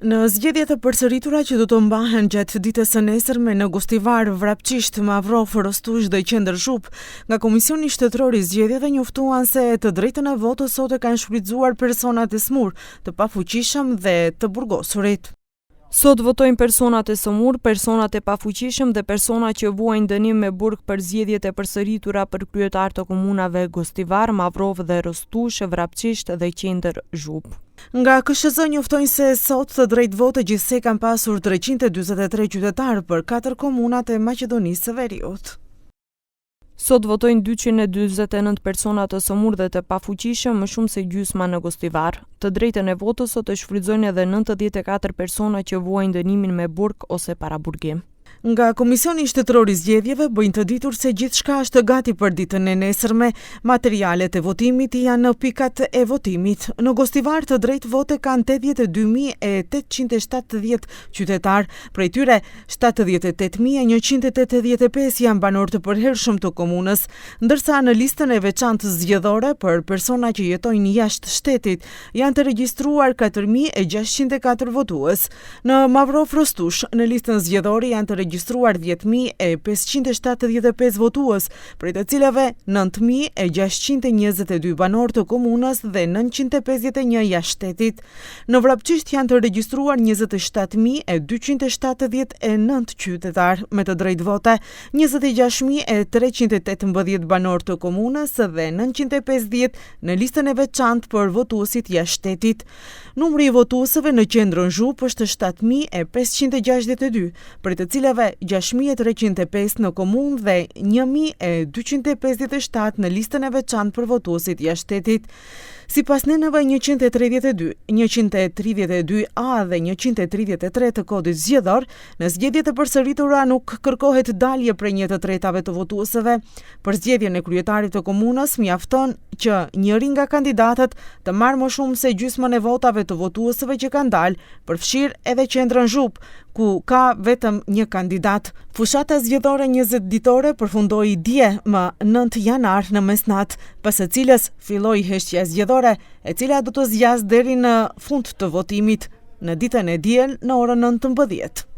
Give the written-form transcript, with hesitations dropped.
Në zgjedhjet e përsëritura që do të mbahen gjatë ditës së nesërme në Gostivar, Vrapçisht, Mavrov, Rostush dhe Qendër Zhup, nga Komisioni Shtetëror i Zgjedhjeve njoftuan se të drejtën e votës sot e kanë shfrytzuar personat e smur, të pafuqishëm dhe të burgosurit. Sot votojnë personat e smur, personat e pafuqishëm dhe persona që vuajnë dënim me burg për zgjedhjet e përsëritura për kryetar të komunave Gostivar, Mavrov dhe Rostush, Vrapçisht dhe Qendër Zhup. Nga KSZ njoftojnë se sot të drejtë vote gjithsej kanë pasur 343 qytetarë për 4 komunat e Maqedonisë së Veriut. Sot votojnë 249 persona të smur dhe të pafuqishëm, më shumë se gjysma në Gostivar. Të drejtën e votës sot e shfrytëzojnë edhe 94 persona që vuajnë dënimin me burg ose paraburgim. Nga Komisioni Shtetëror i Zgjedhjeve bëjnë të ditur se gjithçka është gati për ditën e nesërme. Materialet e votimit janë në pikat e votimit. Në Gostivar të drejtë vote kanë 82.870 qytetar, prej tyre 78.185 janë banor të përhershëm të komunës, ndërsa në listën e veçantë zgjedhore për persona që jetojnë jashtë shtetit janë të regjistruar 4.604 votues. Në Mavrov Rostush, në listën zgjedhore janë të regjistruar 10.575 votues, prej të cilave 9.622 banor të komunës dhe 951 jashtë shtetit. Në Vrapçisht janë të regjistruar 27.279 qytetar me të drejtë vote, 26.318 banor të komunës dhe 950 në listën e veçantë për votuesit jashtë shtetit. Numri i votuesëve në Qendrën Zhup është 7.562, prej të cilave 6.305 në komunë dhe 1.257 në listën e veçantë për votuesit jashtë shtetit. Sipas nenëve 132, 132A dhe 133 të kodit zgjedhor, në zgjedhjet e përsëritura nuk kërkohet dalje prej 1/3 të votuesëve. Për zgjedhjen e kryetarit të komunës mjafton që njëri nga kandidatët të marrë më shumë se gjysmën e votave të votuesëve që kanë dalë, përfshirë edhe Qendrën Zhup, ku ka vetëm një kandidat. Fushata zgjedhore 20 ditore përfundoi dje më 9 janar në mesnatë, pas së cilës filloi heshtja zgjedhore, e cila do të zgjasë deri në fund të votimit në ditën e diel në orën 19.